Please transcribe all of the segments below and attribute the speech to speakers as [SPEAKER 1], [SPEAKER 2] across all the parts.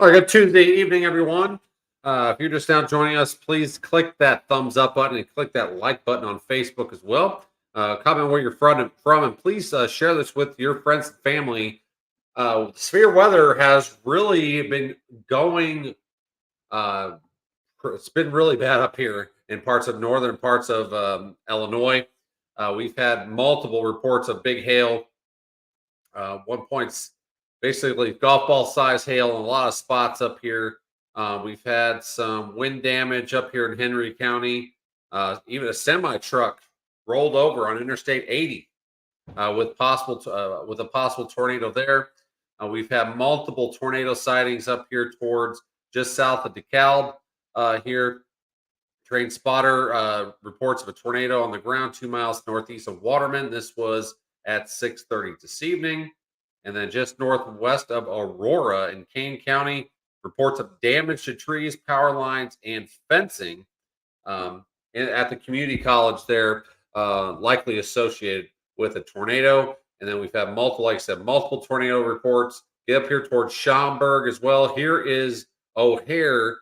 [SPEAKER 1] All right, good Tuesday evening, everyone. If you're just now joining us, please click that thumbs up button and click that like button on Facebook as well. Comment where you're from, and please share this with your friends and family. Severe weather has really been going. Uh, it's been really bad up here in parts of northern parts of Illinois. We've had multiple reports of big hail. One point's basically golf ball size hail in a lot of spots up here. We've had some wind damage up here in Henry County. Even a semi truck rolled over on Interstate 80 with a possible tornado there. We've had multiple tornado sightings up here towards just south of DeKalb. Here, Terrain spotter reports of a tornado on the ground 2 miles northeast of Waterman. This was at 6:30 this evening. And then just northwest of Aurora in Kane County, reports of damage to trees, power lines, and fencing at the community college there, likely associated with a tornado. And then we've had multiple, like I said, multiple tornado reports. Get up here towards Schaumburg as well. Here is O'Hare,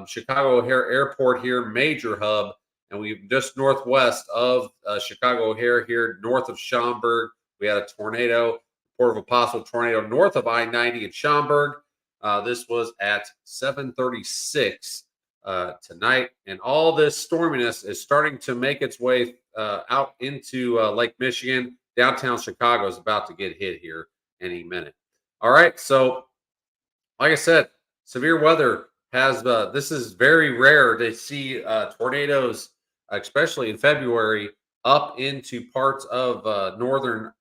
[SPEAKER 1] Chicago O'Hare Airport here, major hub. And we've just northwest of Chicago O'Hare here, north of Schaumburg. We had a tornado, report of a possible tornado north of I-90 in Schaumburg. This was at 7:36 tonight. And all this storminess is starting to make its way out into Lake Michigan. Downtown Chicago is about to get hit here any minute. All right. So, like I said, severe weather has, this is very rare to see tornadoes, especially in February, up into parts of northern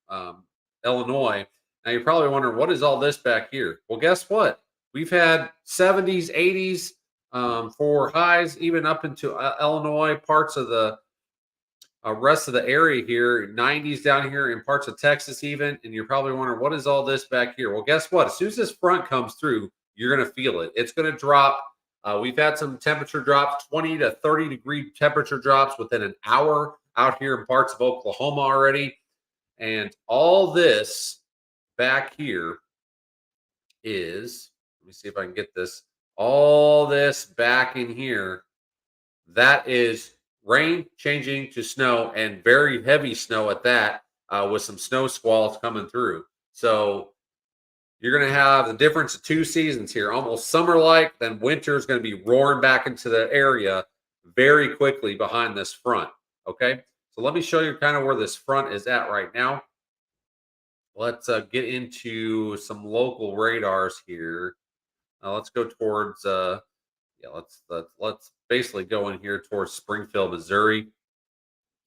[SPEAKER 1] Illinois. Now, you're probably wondering, what is all this back here? Well, guess what? We've had 70s, 80s for highs, even up into Illinois, parts of the rest of the area here, 90s down here in parts of Texas, even. And you're probably wondering, what is all this back here? Well, guess what? As soon as this front comes through, you're going to feel it. It's going to drop. We've had some temperature drops, 20 to 30 degree temperature drops within an hour out here in parts of Oklahoma already. And all this back here is, let me see if I can get this. All this back in here, that is rain changing to snow, and very heavy snow at that, with some snow squalls coming through. So you're going to have the difference of two seasons here, almost summer-like, then winter is going to be roaring back into the area very quickly behind this front. Okay, so let me show you kind of where this front is at right now. Let's get into some local radars here. Let's go towards let's basically go in here towards Springfield, Missouri.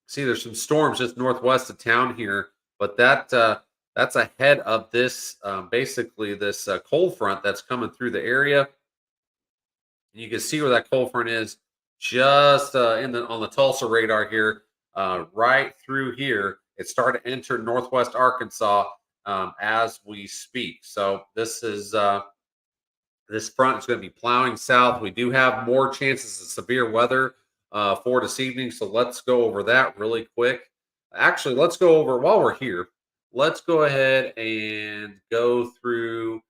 [SPEAKER 1] See, there's some storms just northwest of town here, but that's ahead of this basically this cold front that's coming through the area. And you can see where that cold front is, just on the Tulsa radar here, right through here. It's starting to enter northwest Arkansas as we speak. So this is this front is going to be plowing south. We do have more chances of severe weather for this evening. So let's go over that really quick. Actually, let's go over, while we're here, let's go ahead and go through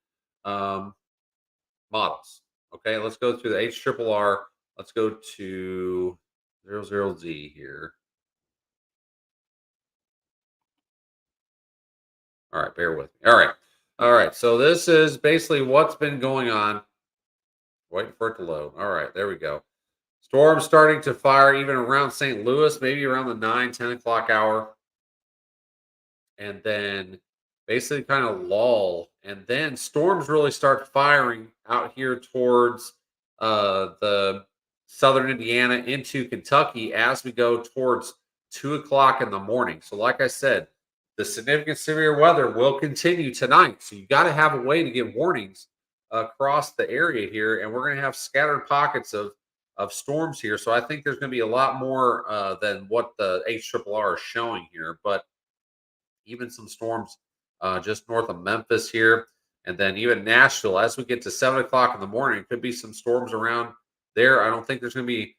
[SPEAKER 1] models. Okay, let's go through the HRRR. Let's go to 00Z here. All right, bear with me. All right. So this is basically what's been going on. Waiting for it to load. All right, there we go. Storms starting to fire even around St. Louis, maybe around the 9, 10 o'clock hour. And then basically kind of lull. And then storms really start firing out here towards the southern Indiana into Kentucky as we go towards 2 o'clock in the morning. So, like I said, the significant severe weather will continue tonight. So, you got to have a way to get warnings across the area here. And we're going to have scattered pockets of storms here. So, I think there's going to be a lot more than what the HRRR is showing here. But even some storms just north of Memphis here, and then even Nashville. As we get to 7 o'clock in the morning, could be some storms around there. I don't think there's going to be.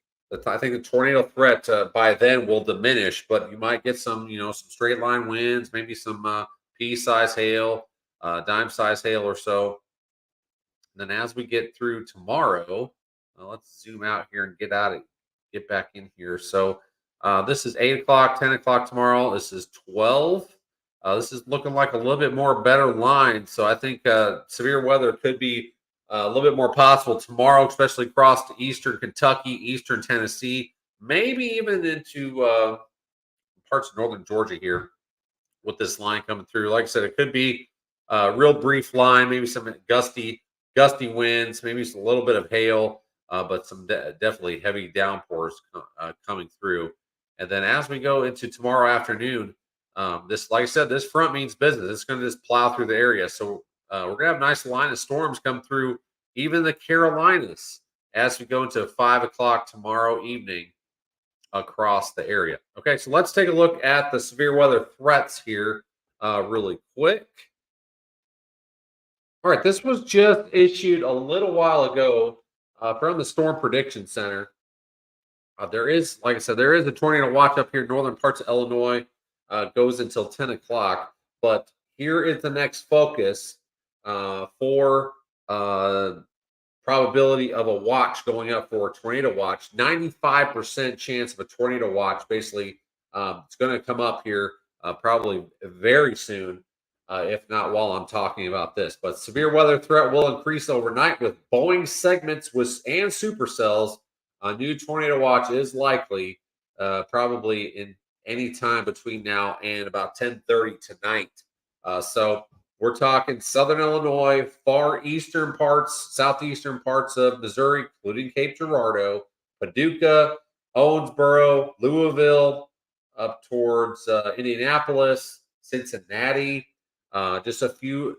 [SPEAKER 1] I think the tornado threat by then will diminish, but you might get some, some straight line winds, maybe some pea-size hail, dime-size hail or so. And then as we get through tomorrow, let's zoom out here and get back in here. So this is 8 o'clock, 10 o'clock tomorrow. This is 12. This is looking like a little bit more better line. So I think severe weather could be a little bit more possible tomorrow, especially across to eastern Kentucky, eastern Tennessee, maybe even into parts of northern Georgia here with this line coming through. Like I said, it could be a real brief line, maybe some gusty winds, maybe just a little bit of hail, but some definitely heavy downpours coming through. And then as we go into tomorrow afternoon, this, like I said, this front means business. It's going to just plow through the area. So we're going to have a nice line of storms come through, even the Carolinas, as we go into 5 o'clock tomorrow evening across the area. Okay, so let's take a look at the severe weather threats here really quick. All right, this was just issued a little while ago from the Storm Prediction Center. There is, like I said, there is a tornado watch up here in northern parts of Illinois. Goes until 10 o'clock. But here is the next focus for probability of a watch going up for a tornado watch. 95% chance of a tornado watch. Basically, it's going to come up here probably very soon, if not while I'm talking about this. But severe weather threat will increase overnight with Boeing segments and supercells. A new tornado watch is likely, probably in any time between now and about 10:30 tonight. So we're talking southern Illinois, far eastern parts, southeastern parts of Missouri, including Cape Girardeau, Paducah, Owensboro, Louisville, up towards Indianapolis, Cincinnati. Just a few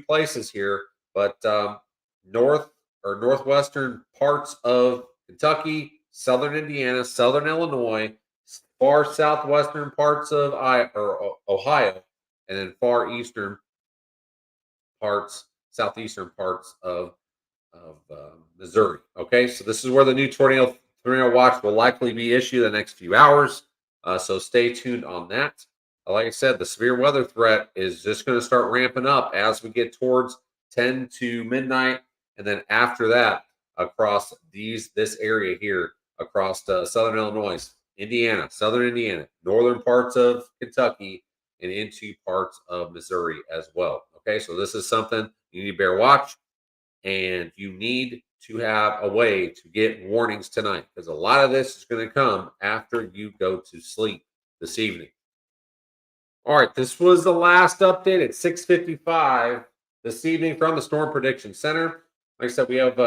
[SPEAKER 1] places here, but north or northwestern parts of Kentucky, southern Indiana, southern Illinois, far southwestern parts of Ohio, and then far eastern parts, southeastern parts of Missouri. Okay, so this is where the new tornado watch will likely be issued the next few hours. So stay tuned on that. Like I said, the severe weather threat is just going to start ramping up as we get towards 10 to midnight, and then after that, across this area here, across southern Illinois, Indiana, southern Indiana, northern parts of Kentucky, and into parts of Missouri as well. Okay, so this is something you need to bear watch, and you need to have a way to get warnings tonight, because a lot of this is going to come after you go to sleep this evening. All right, this was the last update at 6:55 this evening from the Storm Prediction Center. Like I said, we have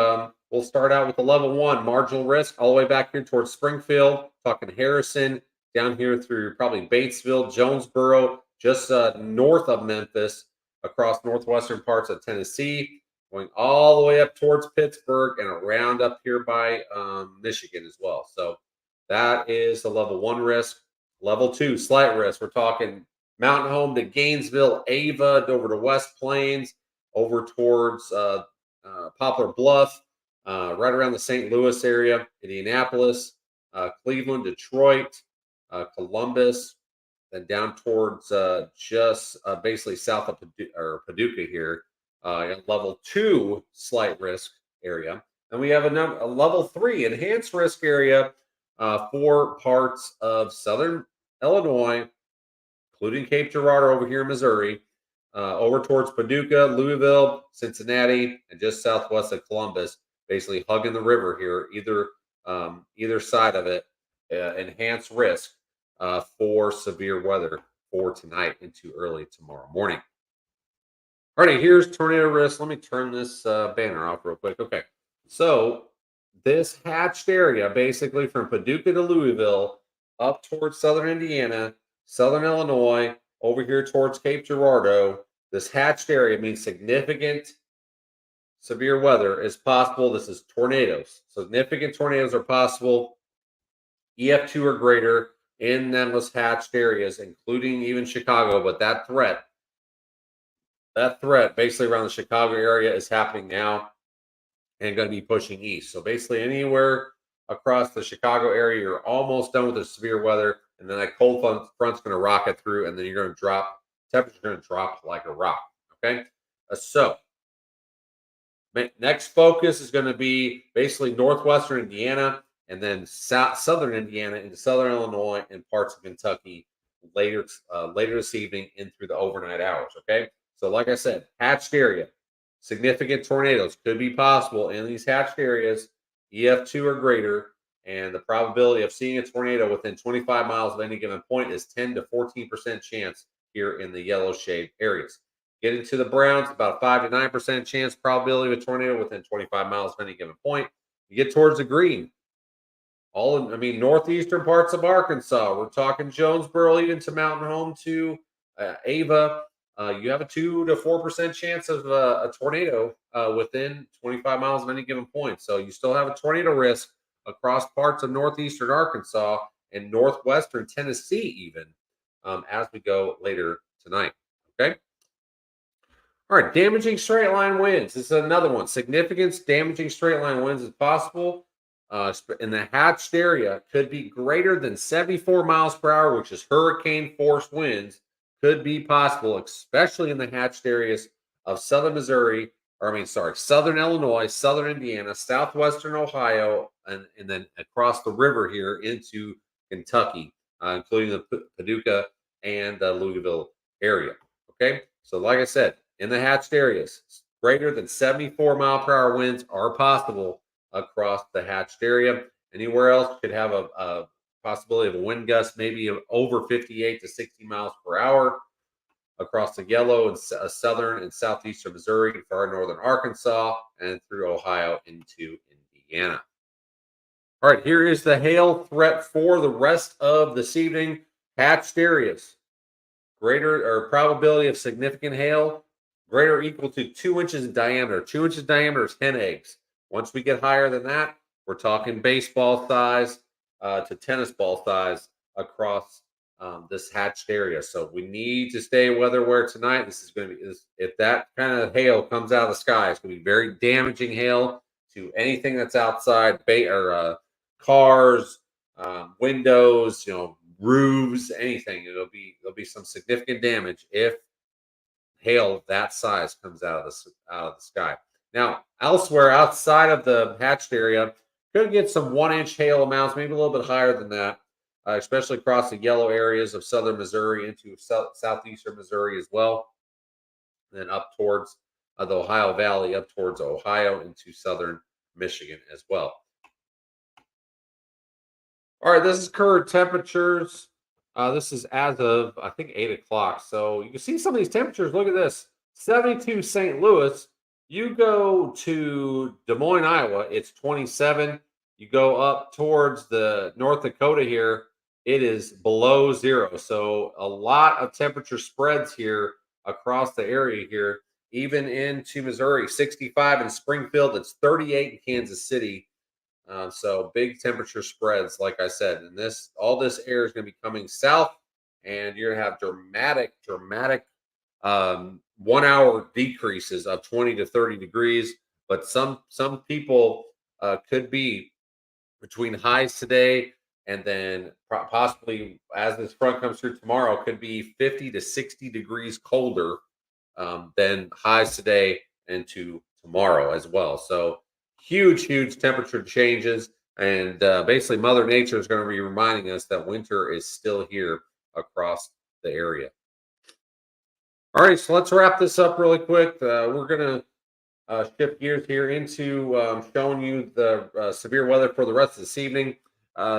[SPEAKER 1] we'll start out with the level 1 marginal risk all the way back here towards Springfield, talking Harrison, down here through probably Batesville, Jonesboro, just north of Memphis, across northwestern parts of Tennessee, going all the way up towards Pittsburgh and around up here by Michigan as well. So that is the level 1 risk. Level 2, slight risk. We're talking Mountain Home to Gainesville, Ava, over to West Plains, over towards Poplar Bluff, right around the St. Louis area, Indianapolis, Cleveland, Detroit, Columbus, then down towards just basically south of Paducah here, level 2 slight risk area. And we have a level 3 enhanced risk area for parts of southern Illinois, including Cape Girardeau over here in Missouri, over towards Paducah, Louisville, Cincinnati, and just southwest of Columbus, basically hugging the river here, either either side of it, enhanced risk for severe weather for tonight into early tomorrow morning. Alrighty, here's tornado risk. Let me turn this banner off real quick. Okay, so this hatched area, basically from Paducah to Louisville, up towards southern Indiana, southern Illinois, over here towards Cape Girardeau. This hatched area means significant severe weather is possible. This is tornadoes. Significant tornadoes are possible. EF2 or greater in those hatched areas, including even Chicago. But that threat basically around the Chicago area is happening now and going to be pushing east. So basically anywhere across the Chicago area, you're almost done with the severe weather. And then that cold front's going to rocket through, and then you're going to drop, temperature's going to drop like a rock. Okay. So next focus is going to be basically northwestern Indiana and then southern Indiana into southern Illinois and parts of Kentucky later this evening and through the overnight hours. Okay. So, like I said, hatched area, significant tornadoes could be possible in these hatched areas, EF2 or greater, and the probability of seeing a tornado within 25 miles of any given point is 10 to 14% chance here in the yellow shade areas. Getting to the browns, about a 5 to 9% chance probability of a tornado within 25 miles of any given point. You get towards the green, northeastern parts of Arkansas. We're talking Jonesboro, even to Mountain Home to Ava. You have a 2 to 4% chance of a tornado within 25 miles of any given point. So you still have a tornado risk across parts of northeastern Arkansas and northwestern Tennessee, even as we go later tonight. Okay. All right. Damaging straight line winds. This is another one. Significant damaging straight line winds is possible. In the hatched area could be greater than 74 miles per hour, which is hurricane force winds. Could be possible, especially in the hatched areas of southern southern Illinois, southern Indiana, southwestern Ohio, and then across the river here into Kentucky, including the Paducah and Louisville area. Okay, so like I said, in the hatched areas, greater than 74 mile per hour winds are possible across the hatched area. Anywhere else could have a possibility of a wind gust, maybe of over 58 to 60 miles per hour across the yellow and southern and southeastern Missouri, far northern Arkansas, and through Ohio into Indiana. All right, here is the hail threat for the rest of this evening. Hatched areas, greater or probability of significant hail, greater or equal to 2 inches in diameter. 2 inches diameter is 10 eggs. Once we get higher than that, we're talking baseball size to tennis ball size across this hatched area. So we need to stay weather aware tonight. This is going to be, if that kind of hail comes out of the sky, it's going to be very damaging hail to anything that's outside, cars, windows, roofs, anything. There'll be some significant damage if hail of that size comes out of the sky. Now, elsewhere outside of the hatched area, could get some 1-inch hail amounts, maybe a little bit higher than that, especially across the yellow areas of southern Missouri into southeastern Missouri as well. And then up towards the Ohio Valley, up towards Ohio into southern Michigan as well. All right, this is current temperatures. This is as of, I think, 8 o'clock. So you can see some of these temperatures. Look at this. 72 St. Louis. You go to Des Moines, Iowa, it's 27. You go up towards the North Dakota here, it is below zero. So a lot of temperature spreads here across the area here, even into Missouri, 65 in Springfield, it's 38 in Kansas City. So big temperature spreads, like I said, and all this air is going to be coming south, and you're going to have dramatic 1 hour decreases of 20 to 30 degrees. But some people could be between highs today and then possibly as this front comes through tomorrow, could be 50 to 60 degrees colder than highs today into tomorrow as well. So huge temperature changes, and basically Mother Nature is going to be reminding us that winter is still here across the area. All right, so let's wrap this up really quick. We're going to shift gears here into showing you the severe weather for the rest of this evening.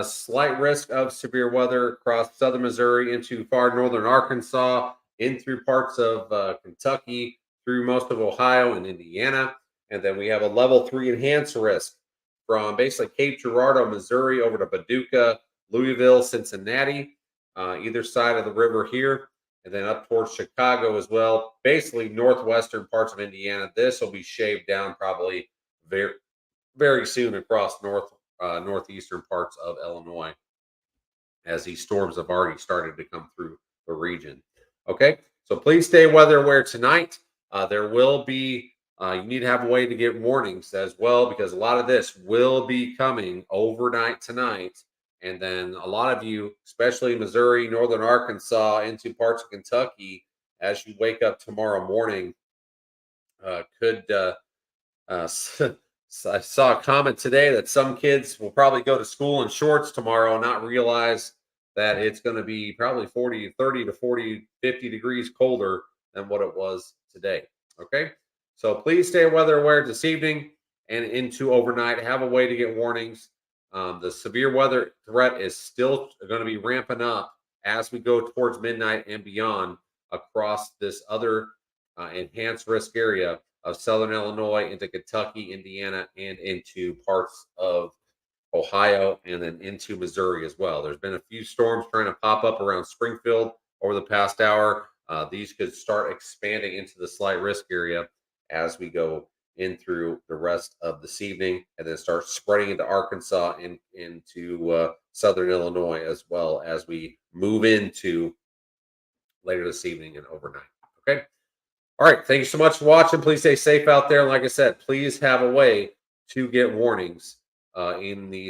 [SPEAKER 1] Slight risk of severe weather across southern Missouri into far northern Arkansas, in through parts of Kentucky, through most of Ohio and Indiana. And then we have a level 3 enhanced risk from basically Cape Girardeau, Missouri, over to Paducah, Louisville, Cincinnati, either side of the river here, and then up towards Chicago as well. Basically, northwestern parts of Indiana. This will be shaved down probably very, very soon across northeastern parts of Illinois, as these storms have already started to come through the region. Okay, so please stay weather aware tonight. There will be you need to have a way to get warnings as well, because a lot of this will be coming overnight tonight. And then a lot of you, especially Missouri, northern Arkansas, into parts of Kentucky, as you wake up tomorrow morning, could I saw a comment today that some kids will probably go to school in shorts tomorrow and not realize that it's going to be probably 40, 30 to 40, 50 degrees colder than what it was today. Okay. So please stay weather aware this evening and into overnight. Have a way to get warnings. The severe weather threat is still going to be ramping up as we go towards midnight and beyond across this other enhanced risk area of southern Illinois into Kentucky, Indiana, and into parts of Ohio, and then into Missouri as well. There's been a few storms trying to pop up around Springfield over the past hour. These could start expanding into the slight risk area as we go in through the rest of this evening, and then start spreading into Arkansas and into southern Illinois as well as we move into later this evening and overnight. Okay. All right. Thank you so much for watching. Please stay safe out there. And like I said, please have a way to get warnings in these